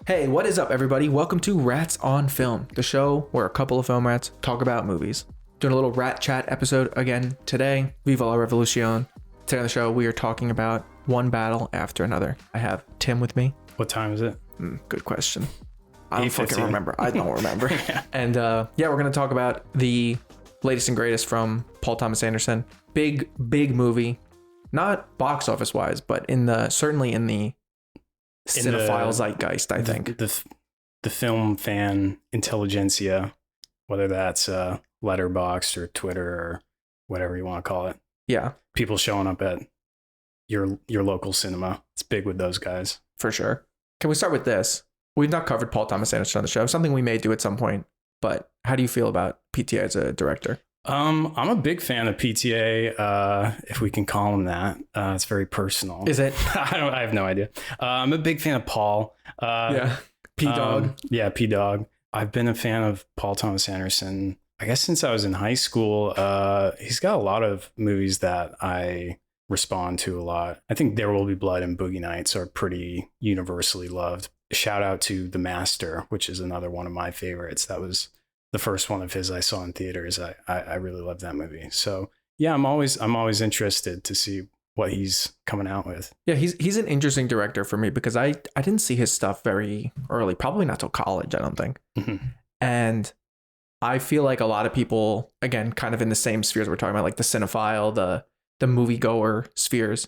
Hey, what is up, everybody? Welcome to Rats on Film, the show where a couple of film rats talk about movies. Doing a little rat chat episode again today. Viva la revolution. Today on the show, we are talking about one battle after another. I have Tim with me. What time is it? Good question. I don't fucking 8:15. remember. I don't remember. Yeah. And we're going to talk about the latest and greatest from Paul Thomas Anderson. Big movie. Not box office wise, but certainly in the cinephile zeitgeist, I think. The film fan intelligentsia, whether that's Letterboxd or Twitter or whatever you want to call it. Yeah, People showing up at your local cinema. It's big with those guys. for sure. Can we start with this? We've not covered Paul Thomas Anderson on the show, something we may do at some point, but how do you feel about PTA as a director? I'm a big fan of PTA, if we can call him that. It's very personal. Is it? I have no idea. I'm a big fan of Paul. Yeah. P-Dog. Yeah, P-Dog. I've been a fan of Paul Thomas Anderson, I guess, since I was in high school. He's got a lot of movies that I respond to a lot. I think There Will Be Blood and Boogie Nights are pretty universally loved. Shout out to The Master, which is another one of my favorites. That was the first one of his I saw in theaters. I really love that movie. So yeah, I'm always interested to see what he's coming out with. Yeah, he's an interesting director for me because I didn't see his stuff very early, probably not till college, I don't think. Mm-hmm. And I feel like a lot of people, again, kind of in the same spheres we're talking about, like the cinephile, the moviegoer spheres,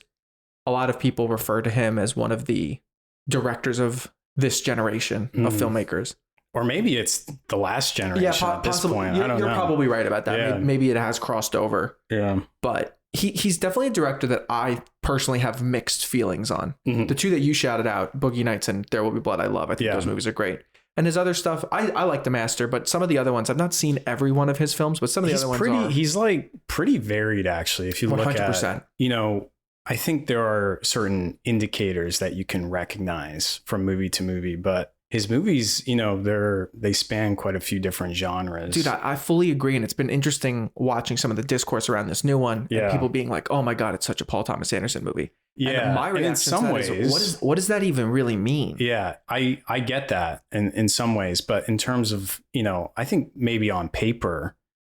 a lot of people refer to him as one of the directors of this generation of filmmakers. Or maybe it's the last generation at this possibly. point. I don't know. You're probably right about that. Yeah. Maybe it has crossed over. Yeah. But he's definitely a director that I personally have mixed feelings on. Mm-hmm. The two that you shouted out, Boogie Nights and There Will Be Blood, I love. I think those movies are great. And his other stuff, I like The Master, but some of the other ones, I've not seen every one of his films, but some of the other ones are. He's like pretty varied, actually. If you look 100%. at, I think there are certain indicators that you can recognize from movie to movie, but his movies, they span quite a few different genres. Dude, I fully agree. And it's been interesting watching some of the discourse around this new one. Yeah. And people being like, oh my God, it's such a Paul Thomas Anderson movie. Yeah. And my reaction in some to that ways, is, what does that even really mean? Yeah, I get that in some ways. But in terms of, I think maybe on paper,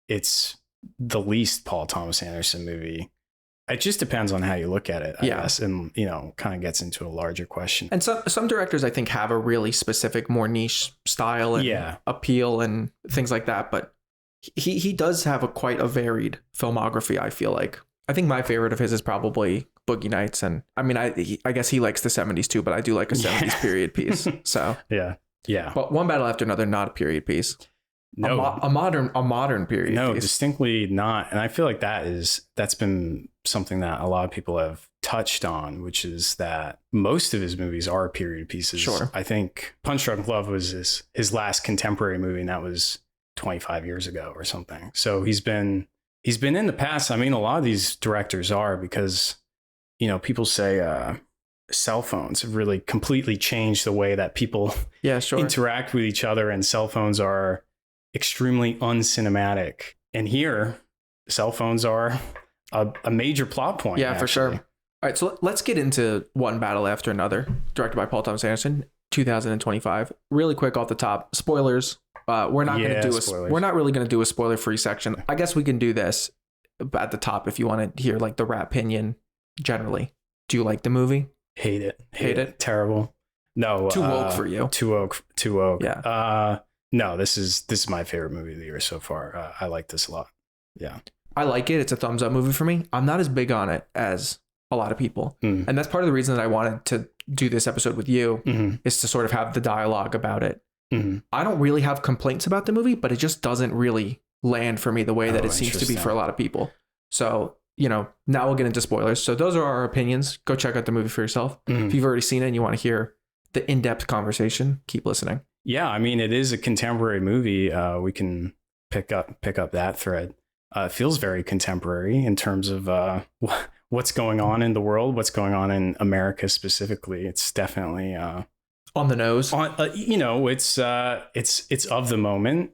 it's the least Paul Thomas Anderson movie. It just depends on how you look at it, I guess, and, kind of gets into a larger question. And some directors, I think, have a really specific, more niche style and appeal and things like that. But he does have quite a varied filmography, I feel like. I think my favorite of his is probably Boogie Nights. And I mean, I guess he likes the 70s too, but I do like a 70s period piece. So yeah. But One Battle After Another, not a period piece. No, a modern period. No, piece. distinctly not. And I feel like that's been something that a lot of people have touched on, which is that most of his movies are period pieces. Sure. I think Punch Drunk Love was his last contemporary movie, and that was 25 years ago or something. So he's been in the past. I mean, a lot of these directors are, because, people say cell phones have really completely changed the way that people interact with each other, and cell phones are extremely uncinematic. And here, cell phones are a major plot point. Yeah, actually. for sure. All right, so let's get into One Battle After Another, directed by Paul Thomas Anderson, 2025. Really quick off the top, spoilers. We're not going to do spoilers. We're not really going to do a spoiler-free section. I guess we can do this at the top if you want to hear like the Ratpinion generally. Do you like the movie? Hate it. Hate it. Terrible. No. Too woke for you. Too woke. Yeah. No, this is my favorite movie of the year so far. I like this a lot. Yeah. I like it. It's a thumbs up movie for me. I'm not as big on it as a lot of people. And that's part of the reason that I wanted to do this episode with you, is to sort of have the dialogue about it. I don't really have complaints about the movie, but it just doesn't really land for me the way that it seems to be for a lot of people. So, now we'll get into spoilers. So those are our opinions. Go check out the movie for yourself. If you've already seen it and you want to hear the in-depth conversation, keep listening. Yeah, I mean, it is a contemporary movie. We can pick up that thread. It feels very contemporary in terms of what's going on in the world, what's going on in America specifically. It's definitely on the nose. It's of the moment.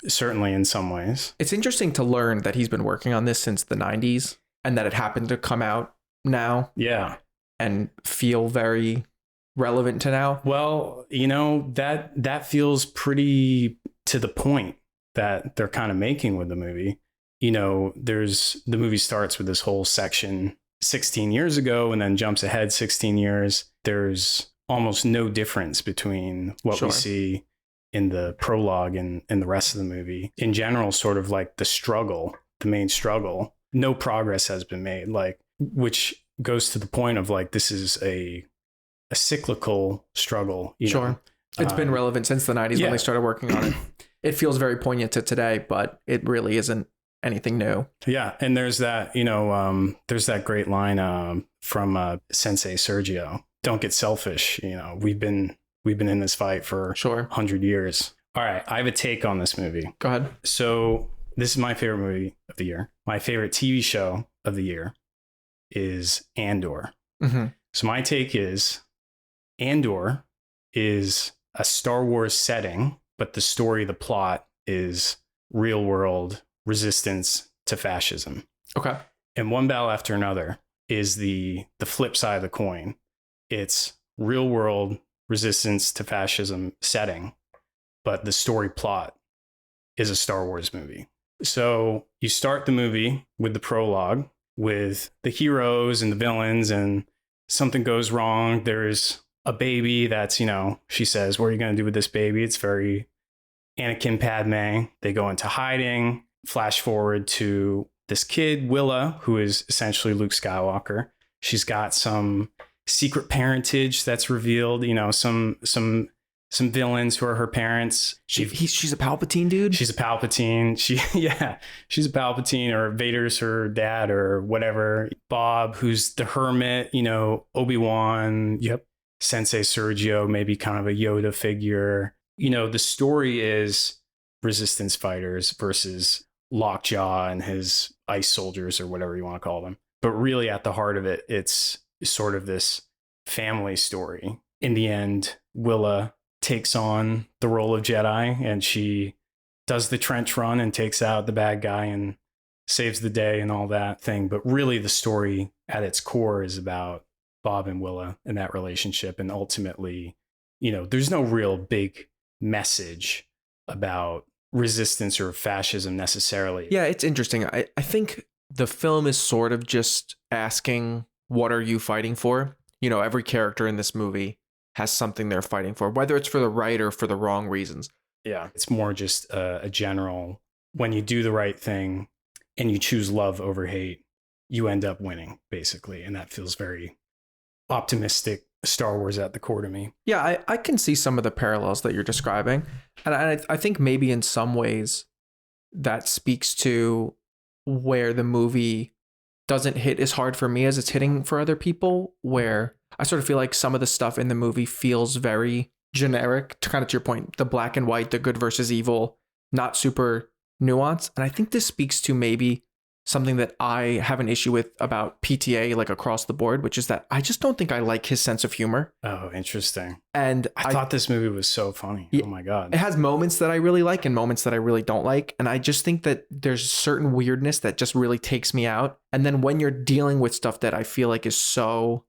Certainly in some ways. It's interesting to learn that he's been working on this since the 90s and that it happened to come out now. Yeah. and feel very relevant to now? Well, that feels pretty to the point that they're kind of making with the movie. The movie starts with this whole section 16 years ago and then jumps ahead 16 years. There's almost no difference between what we see in the prologue and the rest of the movie. In general, sort of like the main struggle, no progress has been made, which goes to the point of this is a cyclical struggle. It's been relevant since the 90s when they started working on it. It feels very poignant to today, but it really isn't anything new. Yeah. And there's that, there's that great line from Sensei Sergio. Don't get selfish. We've been in this fight for 100 years. All right. I have a take on this movie. Go ahead. So this is my favorite movie of the year. My favorite TV show of the year is Andor. Mm-hmm. So my take is Andor is a Star Wars setting, but the story, the plot is real world resistance to fascism. Okay. And one battle after another is the flip side of the coin. It's real world resistance to fascism setting, but the story plot is a Star Wars movie. So you start the movie with the prologue with the heroes and the villains, and something goes wrong. There's a baby that's, she says, what are you going to do with this baby? It's very Anakin Padme. They go into hiding. Flash forward to this kid, Willa, who is essentially Luke Skywalker. She's got some secret parentage that's revealed, some villains who are her parents. She's a Palpatine, dude. She's a Palpatine. She's a Palpatine, or Vader's her dad or whatever. Bob, who's the hermit, Obi-Wan. Yep. Sensei Sergio, maybe kind of a Yoda figure. The story is resistance fighters versus Lockjaw and his ice soldiers, or whatever you want to call them. But really at the heart of it, it's sort of this family story. In the end, Willa takes on the role of Jedi, and she does the trench run and takes out the bad guy and saves the day and all that thing. But really the story at its core is about Bob and Willa and that relationship. And ultimately, there's no real big message about resistance or fascism necessarily. Yeah, it's interesting. I think the film is sort of just asking, what are you fighting for? Every character in this movie has something they're fighting for, whether it's for the right or for the wrong reasons. Yeah, it's more just a general, when you do the right thing and you choose love over hate, you end up winning, basically. And that feels very optimistic Star Wars at the core to me. Yeah, I can see some of the parallels that you're describing. And I think maybe in some ways that speaks to where the movie doesn't hit as hard for me as it's hitting for other people, where I sort of feel like some of the stuff in the movie feels very generic, to your point, the black and white, the good versus evil, not super nuanced. And I think this speaks to maybe something that I have an issue with about PTA, across the board, which is that I just don't think I like his sense of humor. Oh, interesting. And I thought this movie was so funny. Oh my God. It has moments that I really like and moments that I really don't like. And I just think that there's certain weirdness that just really takes me out. And then when you're dealing with stuff that I feel like is so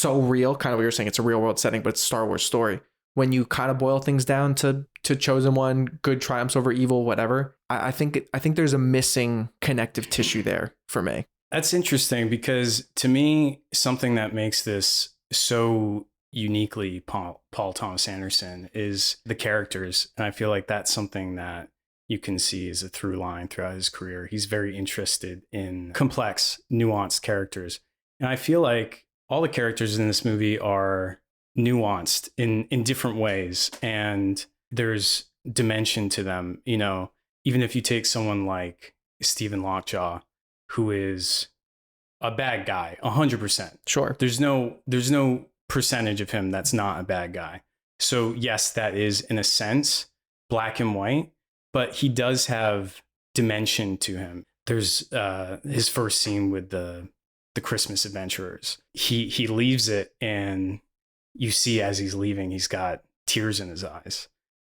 real, kind of what you're saying, it's a real world setting, but it's a Star Wars story. When you kind of boil things down to chosen one, good triumphs over evil, whatever, I think there's a missing connective tissue there for me. That's interesting, because to me, something that makes this so uniquely Paul Thomas Anderson is the characters. And I feel like that's something that you can see as a through line throughout his career. He's very interested in complex, nuanced characters. And I feel like all the characters in this movie are nuanced in different ways, and there's dimension to them. Even if you take someone like Stephen Lockjaw, who is a bad guy 100%. Sure, there's no percentage of him that's not a bad guy. So yes, that is in a sense black and white, but he does have dimension to him. There's his first scene with the Christmas adventurers. He leaves it, and you see as he's leaving, he's got tears in his eyes,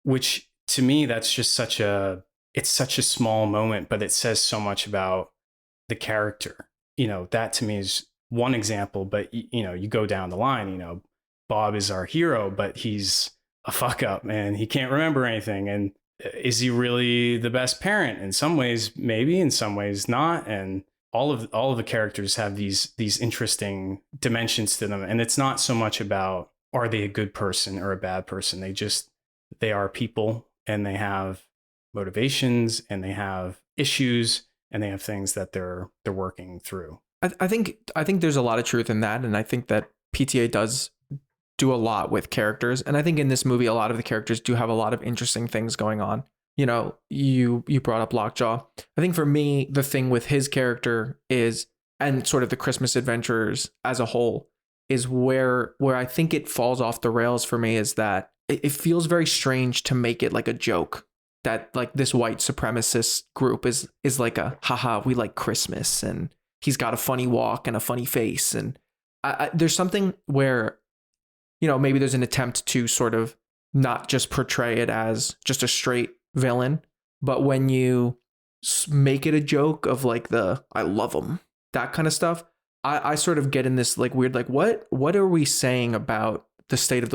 which to me, that's just such a small moment, but it says so much about the character. That to me is one example, but you go down the line, Bob is our hero, but he's a fuck up, man. He can't remember anything. And is he really the best parent? In some ways, maybe, in some ways not. And all of the characters have these interesting dimensions to them. And it's not so much about, are they a good person or a bad person? They are people, and they have motivations, and they have issues, and they have things that they're working through. I think there's a lot of truth in that. And I think that PTA does do a lot with characters. And I think in this movie, a lot of the characters do have a lot of interesting things going on. You brought up Lockjaw. I think for me, the thing with his character is, and sort of the Christmas Adventurers as a whole, is where I think it falls off the rails for me, is that it feels very strange to make it like a joke that like this white supremacist group is like a haha, we like Christmas, and he's got a funny walk and a funny face. And there's something where, maybe there's an attempt to sort of not just portray it as just a straight villain, but when you make it a joke of like I love him, that kind of stuff, I sort of get in this like weird, like, what are we saying about the state of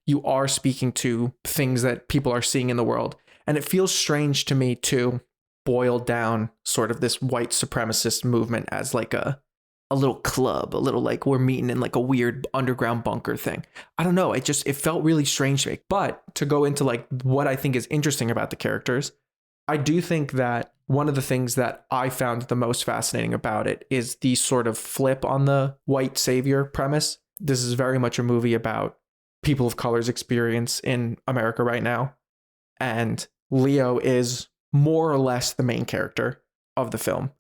you are speaking to things that people are seeing in the world. And it feels strange to me to boil down sort of this white supremacist movement as like a little club, a little like we're meeting in like a weird underground bunker thing. I don't know. It felt really strange to me. But to go into like what I think is interesting about the characters, I do think that one of the things that I found the most fascinating about it is the sort of flip on the white savior premise. This is very much a movie about people of color's experience in America right now. And Leo is more or less the main character of the film.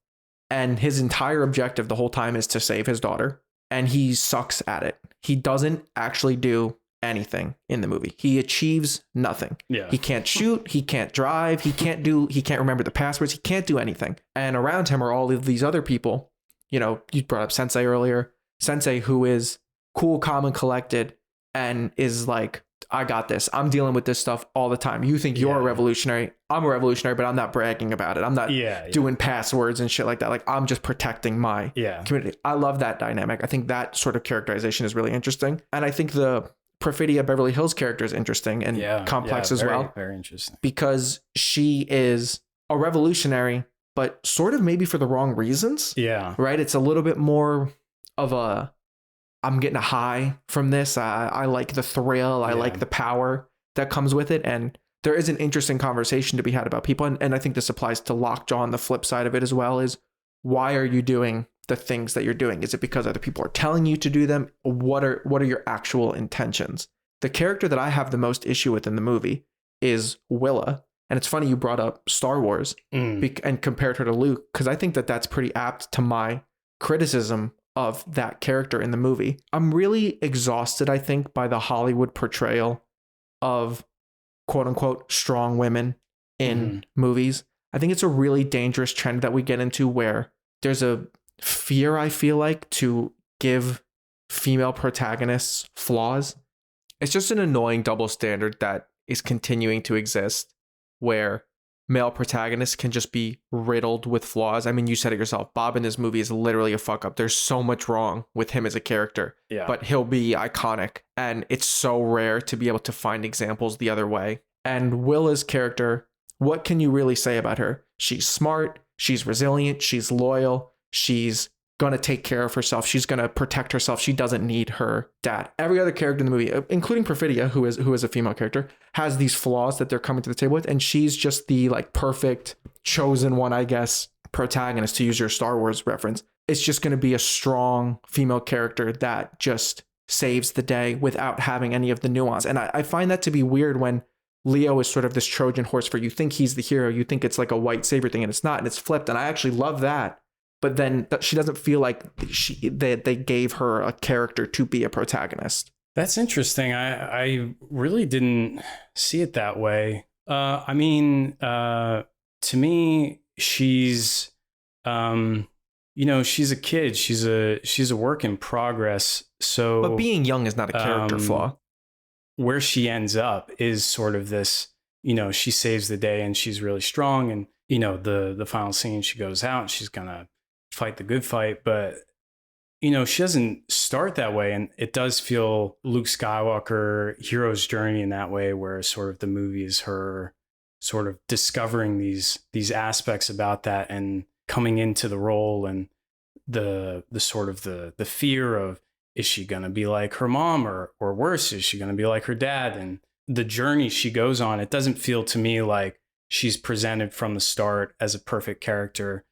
And his entire objective the whole time is to save his daughter. And he sucks at it. He doesn't actually do anything in the movie. He achieves nothing. Yeah. He can't shoot. He can't drive. He can't remember the passwords. He can't do anything. And around him are all of these other people. You brought up Sensei earlier. Sensei, who is cool, calm, and collected, and is like, I got this. I'm dealing with this stuff all the time. You think you're a revolutionary. I'm a revolutionary, but I'm not bragging about it. I'm not doing passwords and shit like that. Like, I'm just protecting my community. I love that dynamic. I think that sort of characterization is really interesting. And I think the Perfidia Beverly Hills character is interesting and complex as well. Very interesting. Because she is a revolutionary, but sort of maybe for the wrong reasons. Yeah. Right? It's a little bit more of a, I'm getting a high from this. I like the thrill. I like the power that comes with it. And there is an interesting conversation to be had about people. And I think this applies to Lockjaw on the flip side of it as well, is why are you doing the things that you're doing? Is it because other people are telling you to do them? What are your actual intentions? The character that I have the most issue with in the movie is Willa. And it's funny you brought up Star Wars and compared her to Luke, because I think that that's pretty apt to my criticism of that character in the movie. I'm really exhausted, I think, by the Hollywood portrayal of quote unquote strong women in movies. I think it's a really dangerous trend that we get into where there's a fear, I feel like, to give female protagonists flaws. It's just an annoying double standard that is continuing to exist where male protagonists can just be riddled with flaws. I mean, you said it yourself. Bob in this movie is literally a fuck up. There's so much wrong with him as a character, but he'll be iconic. And it's so rare to be able to find examples the other way. And Willa's character, what can you really say about her? She's smart. She's resilient. She's loyal. She's going to take care of herself. She's going to protect herself. She doesn't need her dad. Every other character in the movie, including Perfidia, who is a female character, has these flaws that they're coming to the table with. And she's just the like perfect chosen one, I guess, protagonist, to use your Star Wars reference. It's just going to be a strong female character that just saves the day without having any of the nuance. And I find that to be weird when Leo is sort of this Trojan horse for you think he's the hero. You think it's like a white savior thing, and it's not, and it's flipped. And I actually love that. But then she doesn't feel like they gave her a character to be a protagonist. That's interesting. I really didn't see it that way. I mean, to me, she's, she's a kid. She's a work in progress. So, but being young is not a character flaw. Where she ends up is sort of this, she saves the day and she's really strong. And, the final scene, she goes out and she's going to fight the good fight. But she doesn't start that way. And it does feel Luke Skywalker hero's journey in that way, where sort of the movie is her sort of discovering these aspects about that and coming into the role, and the sort of the fear of, is she going to be like her mom, or worse, is she going to be like her dad? And the journey she goes on, it doesn't feel to me like she's presented from the start as a perfect character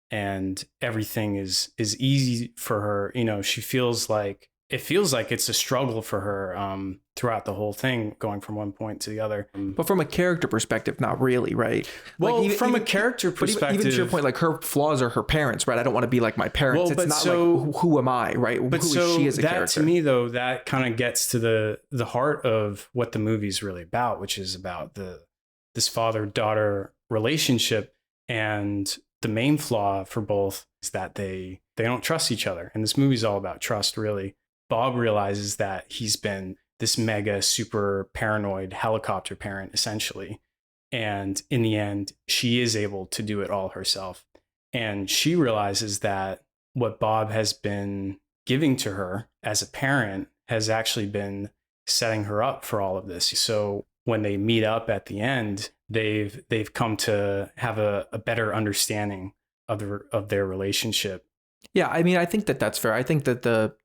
and everything is easy for her. She feels like it's a struggle for her throughout the whole thing, going from one point to the other. But from a character perspective, not really, right? Well, like from a character perspective, even to your point, like her flaws are her parents, right? I don't want to be like my parents. Well, it's not like who am I, right? But who is she as a character? To me, though, that kind of gets to the heart of what the movie's really about, which is about this father-daughter relationship. And the main flaw for both is that they don't trust each other. And this movie's all about trust, really. Bob realizes that he's been this mega super paranoid helicopter parent, essentially. And in the end, she is able to do it all herself. And she realizes that what Bob has been giving to her as a parent has actually been setting her up for all of this. So when they meet up at the end, they've come to have a better understanding of their relationship. Yeah, I mean, I think that's fair. I think that the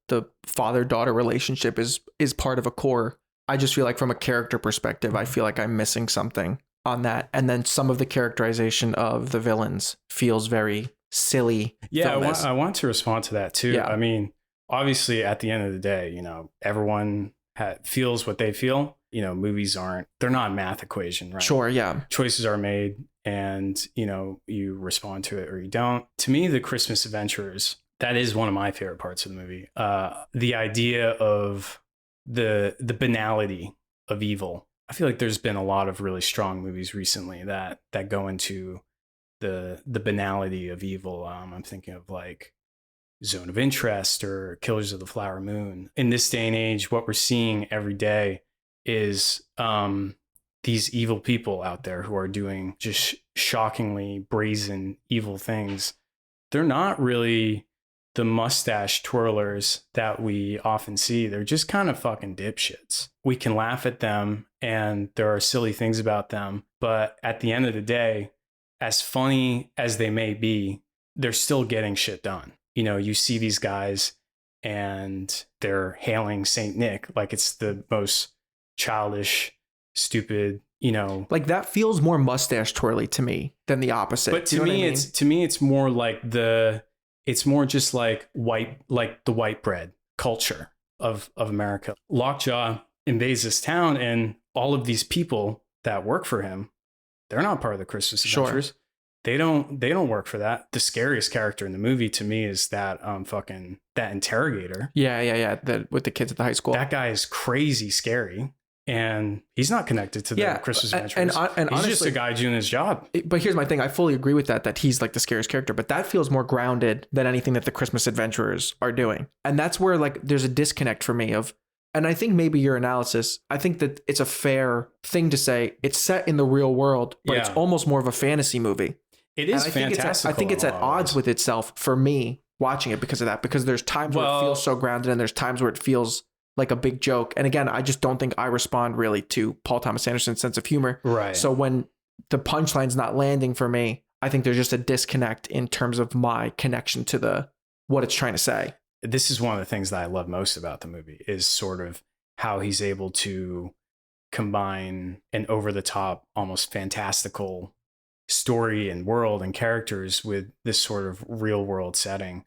father-daughter relationship is part of a core. I just feel like from a character perspective, I feel like I'm missing something on that. And then some of the characterization of the villains feels very silly. Yeah, I want to respond to that too. Yeah. I mean, obviously at the end of the day, everyone feels what they feel. Movies they're not a math equation, right? Sure, yeah. Choices are made and, you respond to it or you don't. To me, the Christmas Adventurers, that is one of my favorite parts of the movie. The idea of the banality of evil. I feel like there's been a lot of really strong movies recently that go into the banality of evil. I'm thinking of like Zone of Interest or Killers of the Flower Moon. In this day and age, what we're seeing every day is these evil people out there who are doing just shockingly brazen evil things. They're not really the mustache twirlers that we often see. They're just kind of fucking dipshits. We can laugh at them and there are silly things about them, but at the end of the day, as funny as they may be, they're still getting shit done. You see these guys and they're hailing Saint Nick like it's the most childish, stupid, like that feels more mustache twirly to me than the opposite. But to me, it's more like it's more just like the white bread culture of America. Lockjaw invades this town and all of these people that work for him, they're not part of the Christmas Adventurers. Sure. They don't work for that. The scariest character in the movie to me is that that interrogator. Yeah. With the kids at the high school. That guy is crazy scary. And he's not connected to the Christmas Adventurers. And he's honestly, just a guy doing his job. But here's my thing. I fully agree with that he's like the scariest character. But that feels more grounded than anything that the Christmas Adventurers are doing. And that's where like there's a disconnect for me of, and I think maybe your analysis, I think that it's a fair thing to say it's set in the real world, but it's almost more of a fantasy movie. It is fantastic. I think it's at odds with itself for me watching it because of that. Because there's times where it feels so grounded and there's times where it feels like a big joke. And again, I just don't think I respond really to Paul Thomas Anderson's sense of humor. Right. So when the punchline's not landing for me, I think there's just a disconnect in terms of my connection to what it's trying to say. This is one of the things that I love most about the movie is sort of how he's able to combine an over-the-top, almost fantastical story and world and characters with this sort of real-world setting.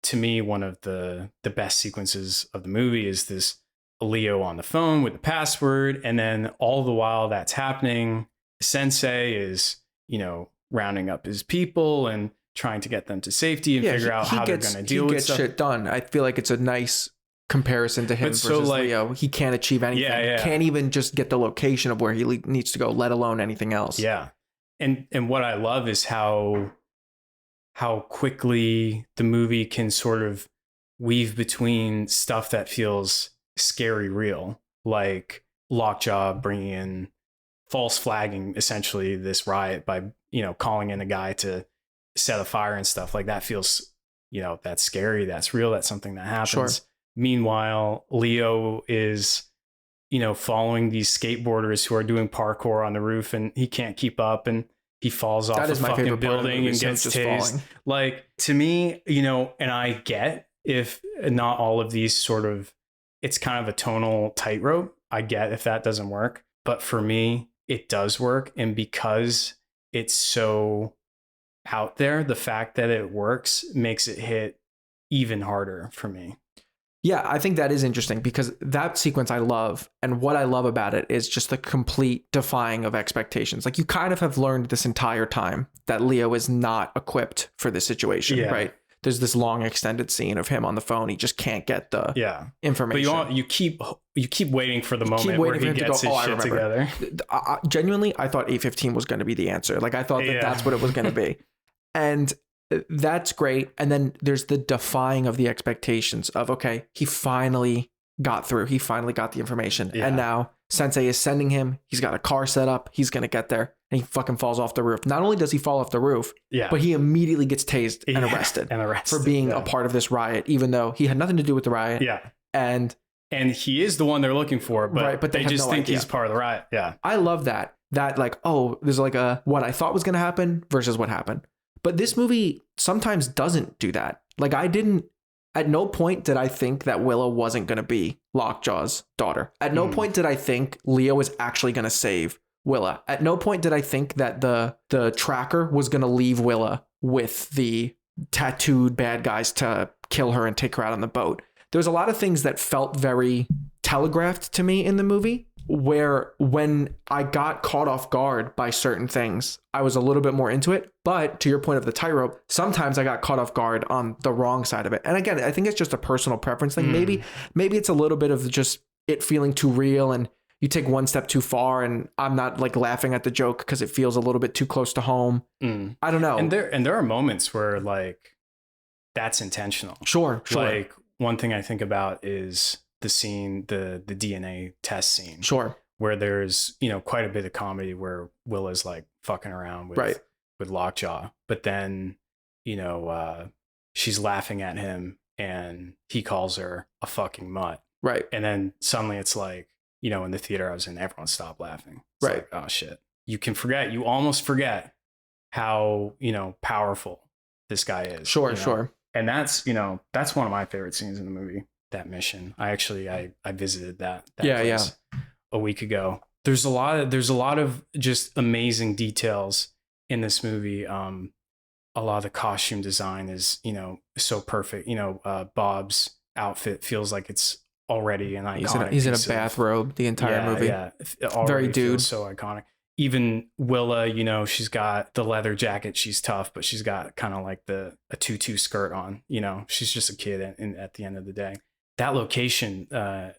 To me, one of the best sequences of the movie is this Leo on the phone with the password. And then all the while that's happening, Sensei is, rounding up his people and trying to get them to safety and figure out how they're going to deal with stuff. He gets shit done. I feel like it's a nice comparison to him versus Leo. He can't achieve anything. Can't even just get the location of where he needs to go, let alone anything else. Yeah. And what I love is how quickly the movie can sort of weave between stuff that feels scary real, like Lockjaw bringing in false flagging, essentially this riot by, calling in a guy to set a fire and stuff like that feels that's scary. That's real. That's something that happens. Sure. Meanwhile, Leo is, following these skateboarders who are doing parkour on the roof, and he can't keep up, and he falls off a fucking building and gets tased. Like, to me, and I get if not all of these sort of, it's kind of a tonal tightrope. I get if that doesn't work, but for me, it does work. And because it's so out there, the fact that it works makes it hit even harder for me. Yeah, I think that is interesting because that sequence I love. And what I love about it is just the complete defying of expectations. Like, you kind of have learned this entire time that Leo is not equipped for this situation, right? There's this long extended scene of him on the phone. He just can't get the information. But you keep waiting for the moment where he gets his shit together. Genuinely, I thought 8:15 was going to be the answer. Like, I thought that's what it was going to be. And that's great. And then there's the defying of the expectations of, okay, he finally got through. He finally got the information. Yeah. And now Sensei is sending him. He's got a car set up. He's going to get there. And he fucking falls off the roof. Not only does he fall off the roof, but he immediately gets tased and arrested for being a part of this riot, even though he had nothing to do with the riot. Yeah. And he is the one they're looking for, but they just think he's part of the riot. Yeah. I love that. That, like, oh, there's like a what I thought was going to happen versus what happened. But this movie sometimes doesn't do that. Like, at no point did I think that Willa wasn't going to be Lockjaw's daughter. At no point did I think Leo was actually going to save Willa. At no point did I think that the tracker was going to leave Willa with the tattooed bad guys to kill her and take her out on the boat. There's a lot of things that felt very telegraphed to me in the movie, where when I got caught off guard by certain things, I was a little bit more into it. But to your point of the tightrope, sometimes I got caught off guard on the wrong side of it. And again, I think it's just a personal preference thing. Maybe it's a little bit of just it feeling too real, and you take one step too far, and I'm not like laughing at the joke because it feels a little bit too close to home. I don't know. And there are moments where, like, that's intentional. Sure. Like, one thing I think about is the scene, the DNA test scene. Sure. Where there's, quite a bit of comedy where Willa's like fucking around with Lockjaw. But then, she's laughing at him and he calls her a fucking mutt. Right. And then suddenly it's like, in the theater I was in, everyone stopped laughing. It's like, oh shit. You almost forget how, powerful this guy is. Sure. And that's one of my favorite scenes in the movie. That mission. I visited that place a week ago. There's a lot of just amazing details in this movie. A lot of the costume design is, so perfect. Bob's outfit feels like it's already an iconic. He's in a bathrobe the entire movie. Yeah. Very dude. So iconic. Even Willa, she's got the leather jacket. She's tough, but she's got kind of like a tutu skirt on. She's just a kid at the end of the day. That location, there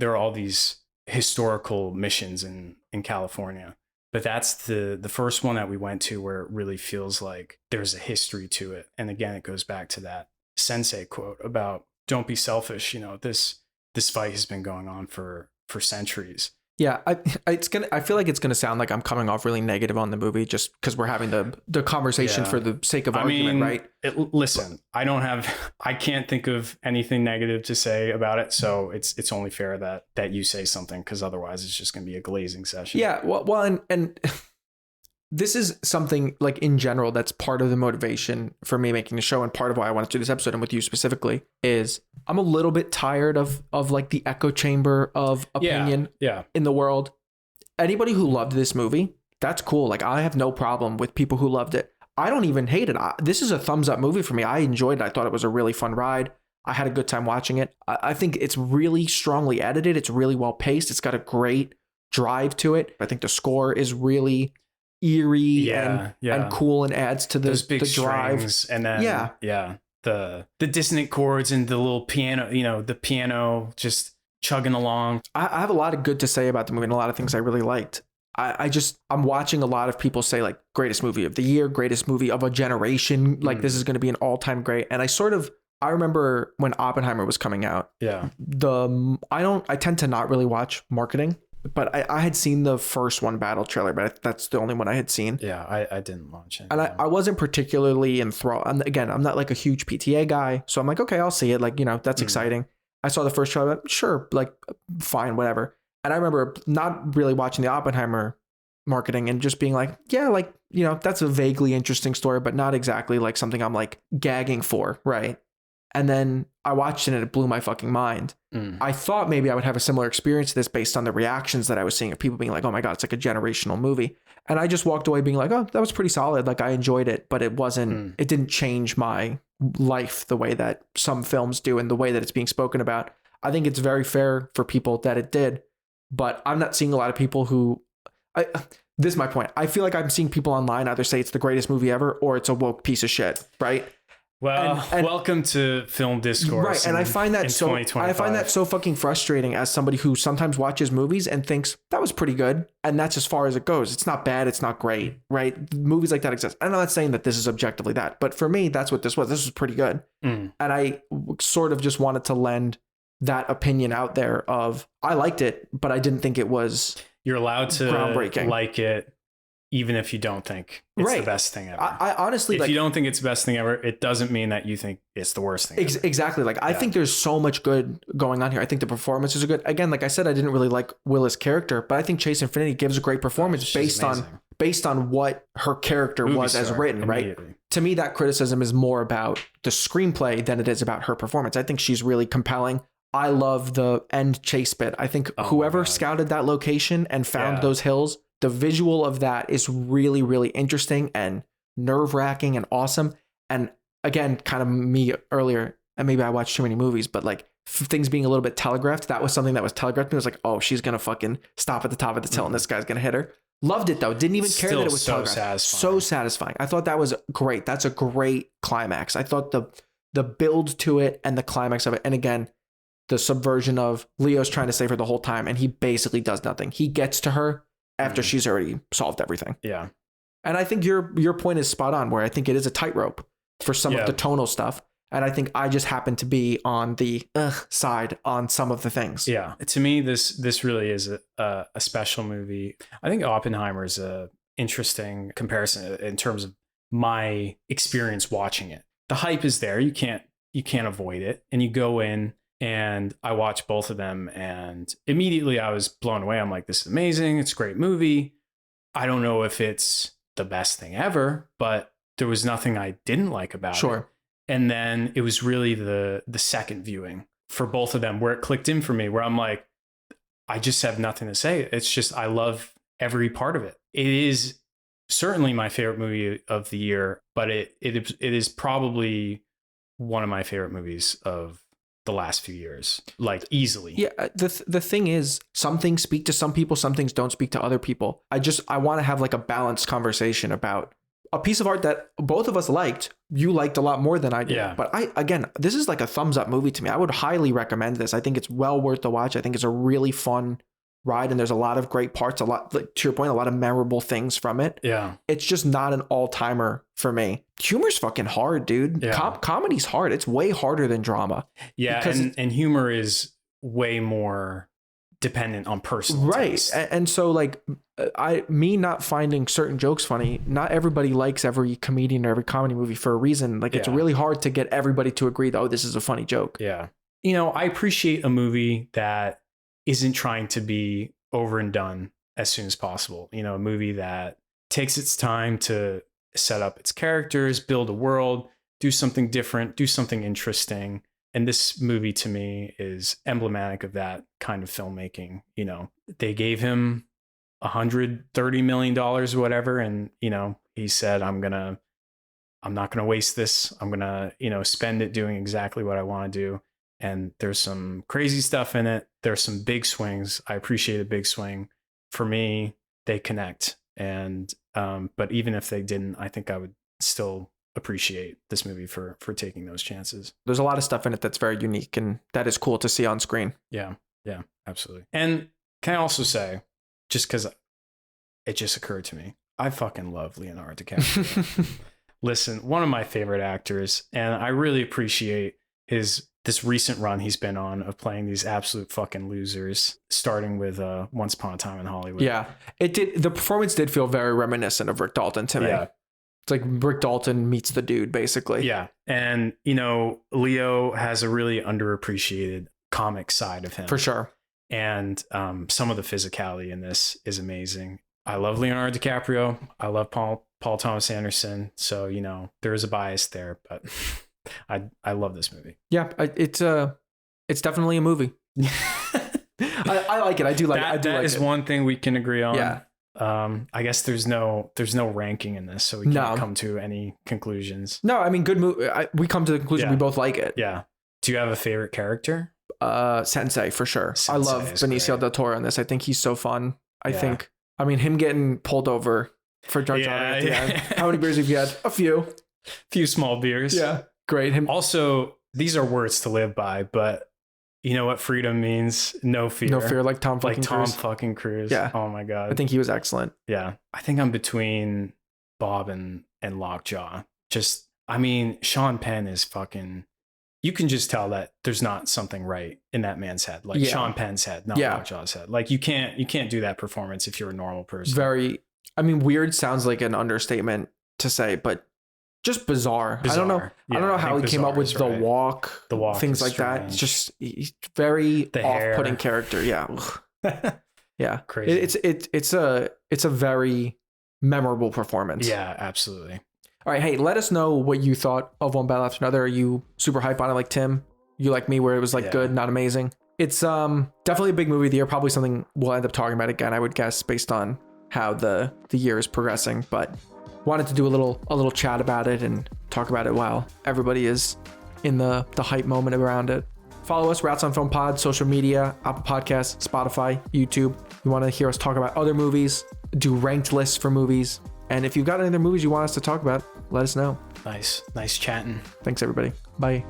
are all these historical missions in California, but that's the first one that we went to where it really feels like there's a history to it. And again, it goes back to that Sensei quote about don't be selfish. This fight has been going on for centuries. Yeah, I feel like it's gonna sound like I'm coming off really negative on the movie just because we're having the conversation for the sake of argument, right? Listen, I can't think of anything negative to say about it, so it's only fair that you say something, because otherwise it's just gonna be a glazing session. Yeah, well, and this is something like in general that's part of the motivation for me making the show, and part of why I wanted to do this episode and with you specifically is I'm a little bit tired of like the echo chamber of opinion in the world. Anybody who loved this movie, that's cool. Like, I have no problem with people who loved it. I don't even hate it. This is a thumbs up movie for me. I enjoyed it. I thought it was a really fun ride. I had a good time watching it. I think it's really strongly edited. It's really well paced. It's got a great drive to it. I think the score is really eerie and cool and adds to the drive. And then the dissonant chords and the little piano, the piano just chugging along. I have a lot of good to say about the movie and a lot of things I really liked. I'm watching a lot of people say like greatest movie of the year, greatest movie of a generation. Like this is going to be an all-time great. And I remember when Oppenheimer was coming out. Yeah. I tend to not really watch marketing but I had seen the first one battle trailer, but that's the only one I had seen. Yeah, I didn't watch it. And I wasn't particularly enthralled. Again, I'm not like a huge PTA guy. So I'm like, okay, I'll see it. Like, that's exciting. I saw the first trailer, like, sure, like fine, whatever. And I remember not really watching the Oppenheimer marketing and just being like, yeah, like, that's a vaguely interesting story, but not exactly like something I'm like gagging for. Right. And then I watched it and it blew my fucking mind. I thought maybe I would have a similar experience to this based on the reactions that I was seeing of people being like, oh my God, it's like a generational movie. And I just walked away being like, oh, that was pretty solid. Like I enjoyed it, but it wasn't, it didn't change my life the way that some films do and the way that it's being spoken about. I think it's very fair for people that it did, but I'm not seeing a lot of people who, this is my point. I feel like I'm seeing people online either say it's the greatest movie ever or it's a woke piece of shit, right? Well, and welcome to film discourse. Right, and I find that so fucking frustrating as somebody who sometimes watches movies and thinks that was pretty good, and that's as far as it goes. It's not bad, it's not great, right? Movies like that exist. I'm not saying that this is objectively that, but for me, that's what this was. This was pretty good, and I sort of just wanted to lend that opinion out there of I liked it, but I didn't think it was. You're allowed to groundbreaking. Like it. Even if you don't think it's the best thing ever. I honestly, if you don't think it's the best thing ever, it doesn't mean that you think it's the worst thing ever. Exactly. Like, I think there's so much good going on here. I think the performances are good. Again, like I said, I didn't really like Willa's character, but I think Chase Infinity gives a great performance based on what her character was as written, right? To me, that criticism is more about the screenplay than it is about her performance. I think she's really compelling. I love the end chase bit. I think whoever scouted that location and found those hills, the visual of that is really, really interesting and nerve-wracking and awesome. And again, kind of me earlier, and maybe I watched too many movies, but like things being a little bit telegraphed, that was something that was telegraphed. I was like, oh, she's going to fucking stop at the top of the hill and this guy's going to hit her. Loved it though. Didn't even care that it was telegraphed. So satisfying. I thought that was great. That's a great climax. I thought the build to it and the climax of it. And again, the subversion of Leo's trying to save her the whole time and he basically does nothing. He gets to her after she's already solved everything. Yeah. And I think your point is spot on, where I think it is a tightrope for some of the tonal stuff. And I think I just happen to be on the side on some of the things. Yeah. To me, this really is a special movie. I think Oppenheimer is a interesting comparison in terms of my experience watching it. The hype is there. You can't avoid it. And you go in, and I watched both of them and immediately I was blown away. I'm like, this is amazing. It's a great movie. I don't know if it's the best thing ever, but there was nothing I didn't like about it. And then it was really the second viewing for both of them where it clicked in for me, where I'm like, I just have nothing to say. It's just, I love every part of it. It is certainly my favorite movie of the year, but it is probably one of my favorite movies of the last few years, like easily. Yeah. The thing is, some things speak to some people, some things don't speak to other people. I want to have like a balanced conversation about a piece of art that both of us liked. You liked a lot more than I did. Yeah. But this is like a thumbs up movie to me. I would highly recommend this. I think it's well worth the watch. I think it's a really fun ride and there's a lot of great parts, to your point, a lot of memorable things from it. Yeah. It's just not an all-timer for me. Humor's fucking hard, dude. Yeah. Comedy's hard. It's way harder than drama. Yeah, and humor is way more dependent on personal taste. And so like me not finding certain jokes funny, not everybody likes every comedian or every comedy movie for a reason. Like it's really hard to get everybody to agree that, oh, this is a funny joke. Yeah. I appreciate a movie that isn't trying to be over and done as soon as possible. A movie that takes its time to set up its characters, build a world, do something different, do something interesting. And this movie to me is emblematic of that kind of filmmaking. They gave him $130 million or whatever. And, he said, I'm not going to waste this. I'm going to, spend it doing exactly what I want to do. And there's some crazy stuff in it. There's some big swings. I appreciate a big swing. For me, they connect. And but even if they didn't, I think I would still appreciate this movie for taking those chances. There's a lot of stuff in it that's very unique, and that is cool to see on screen. Yeah, absolutely. And can I also say, just because it just occurred to me, I fucking love Leonardo DiCaprio. Listen, one of my favorite actors, and I really appreciate his this recent run he's been on of playing these absolute fucking losers, starting with Once Upon a Time in Hollywood. Yeah, the performance did feel very reminiscent of Rick Dalton to me. Yeah. It's like Rick Dalton meets the dude, basically. Yeah. And, you know, Leo has a really underappreciated comic side of him. For sure. And some of the physicality in this is amazing. I love Leonardo DiCaprio. I love Paul Thomas Anderson. So, you know, there is a bias there, but I love this movie. Yeah, it's definitely a movie. I like it. I do like it. That is one thing we can agree on. Yeah. I guess there's no ranking in this, so we can't come to any conclusions. No, I mean, good movie. We come to the conclusion we both like it. Yeah. Do you have a favorite character? Sensei for sure. Sensei I love Benicio del Toro in this. I think he's so fun. I think him getting pulled over for drunk driving at the end. How many beers have you had? A few small beers. Yeah. Great. Also, these are words to live by, but you know what freedom means? No fear. No fear, like Tom fucking Cruise. Yeah. Oh my God. I think he was excellent. Yeah. I think I'm between Bob and Lockjaw. Sean Penn is fucking, you can just tell that there's not something right in that man's head. Like Sean Penn's head, not Lockjaw's head. Like you can't do that performance if you're a normal person. Weird sounds like an understatement to say, but just bizarre. I don't know. Yeah, I don't know how he came up with the walk, things like that. It's just he's very off-putting character. Yeah. Yeah. Crazy. It's a very memorable performance. Yeah, absolutely. All right. Hey, let us know what you thought of One Battle After Another. Are you super hype on it like Tim? You like me where it was like good, not amazing? It's definitely a big movie of the year. Probably something we'll end up talking about again, I would guess, based on how the year is progressing. But wanted to do a little chat about it and talk about it while everybody is in the hype moment around it. Follow us, Rats on Film Pod, social media, Apple Podcasts, Spotify, YouTube. You want to hear us talk about other movies, do ranked lists for movies. And if you've got any other movies you want us to talk about, let us know. Nice chatting. Thanks, everybody. Bye.